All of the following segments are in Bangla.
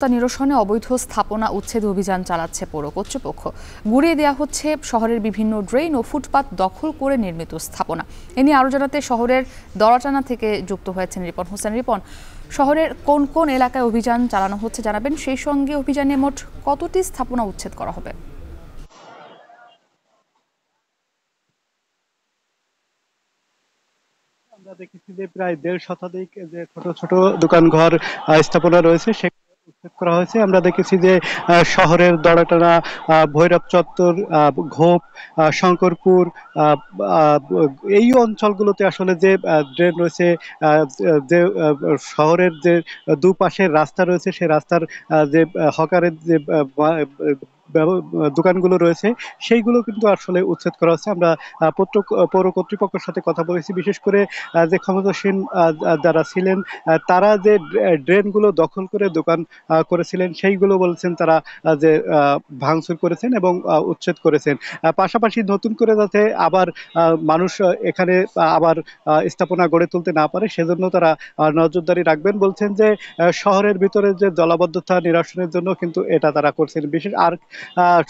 জলাবদ্ধতা নিরসনে অবৈধ স্থাপনা উচ্ছেদ অভিযান চালাচ্ছে পৌর কর্তৃপক্ষ। গুড়িয়ে দেওয়া হচ্ছে শহরের বিভিন্ন ড্রেন ও ফুটপাত দখল করে নির্মিত স্থাপনা। এ নিয়ে আরও জানাতে শহরের দড়াটানা থেকে যুক্ত হয়েছেন রিপন হোসেন। রিপন, শহরের কোন কোন এলাকায় অভিযান চালানো হচ্ছে জানাবেন, সেই সঙ্গে অভিযানে মোট কতটি স্থাপনা উচ্ছেদ করা হবে? আমরা দেখেছি যে প্রায় ১.৫ শতাধিক যে ছোট ছোট দোকানঘর স্থাপনা রয়েছে সেগুলো উচ্ছেদ করা হয়েছে। আমরা দেখেছি যে শহরের দড়াটানা, ভৈরব চত্বর, ঘোপ, শঙ্করপুর, আহ, আহ, এই অঞ্চলগুলোতে আসলে যে ড্রেন রয়েছে, যে শহরের যে দুপাশের রাস্তা রয়েছে সেই রাস্তার যে হকারের যে দোকানগুলো রয়েছে সেইগুলো কিন্তু আসলে উচ্ছেদ করা হচ্ছে। আমরা পৌর কর্তৃপক্ষের সাথে কথা বলেছি, বিশেষ করে যে ক্ষমতাসীন যারা ছিলেন তারা যে ড্রেনগুলো দখল করে দোকান করেছিলেন সেইগুলো বলছেন তারা যে ভাঙচুর করেছেন এবং উচ্ছেদ করেছেন। পাশাপাশি নতুন করে যাতে আবার মানুষ এখানে আবার স্থাপনা গড়ে তুলতে না পারে সেজন্য তারা নজরদারি রাখবেন। বলছেন যে শহরের ভিতরে যে জলাবদ্ধতা নিরসনের জন্য কিন্তু এটা তারা করছেন। বিশেষ আর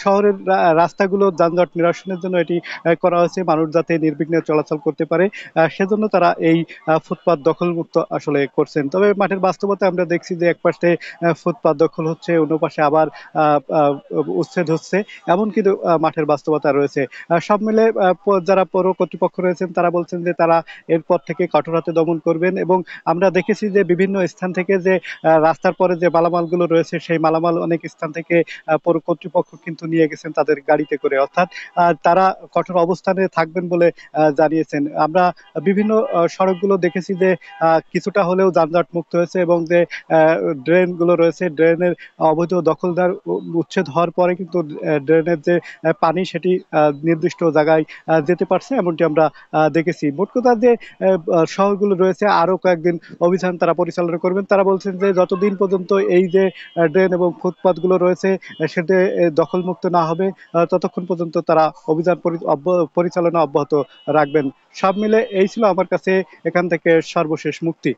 শহরের রাস্তাগুলো যানজট নিরসনের জন্য এটি করা হয়েছে, মানুষ যাতে নির্বিঘ্নে চলাচল করতে পারে সেজন্য তারা এই ফুটপাত দখলমুক্ত আসলে করছেন। তবে মাঠের বাস্তবতা আমরা দেখছি যে একপাশে ফুটপাত দখল হচ্ছে, অন্য পাশে আবার উচ্ছেদ হচ্ছে, এমন কিন্তু মাঠের বাস্তবতা রয়েছে। সব মিলে যারা পৌর কর্তৃপক্ষ রয়েছেন তারা বলছেন যে তারা এরপর থেকে কঠোর হাতে দমন করবেন। এবং আমরা দেখেছি যে বিভিন্ন স্থান থেকে যে রাস্তার পরে যে মালামালগুলো রয়েছে সেই মালামাল অনেক স্থান থেকে পৌর কর্তৃপক্ষ কিন্তু নিয়ে গেছেন তাদের গাড়িতে করে, অর্থাৎ তারা কঠোর অবস্থানে থাকবেন বলে জানিয়েছেন। আমরা বিভিন্ন সড়কগুলো দেখেছি যে কিছুটা হলেও যানজট মুক্ত হয়েছে এবং যে ড্রেন গুলো রয়েছে ড্রেনের অবৈধ দখলদার উচ্ছেদ হওয়ার পরে কিন্তু ড্রেনের যে পানি সেটি নির্দিষ্ট জায়গায় যেতে পারছে, এমনটি আমরা দেখেছি। মোট কথা যে শহরগুলো রয়েছে আরো কয়েকদিন অভিযান তারা পরিচালনা করবেন। তারা বলছেন যে যতদিন পর্যন্ত এই যে ড্রেন এবং ফুটপাত গুলো রয়েছে সেটা দখলমুক্ত না হবে ততক্ষণ পর্যন্ত তারা অভিযান পরিচালনা অব্যাহত রাখবেন। সব মিলে এই ছিল আমার কাছে এখান থেকে সর্বশেষ মুক্তি।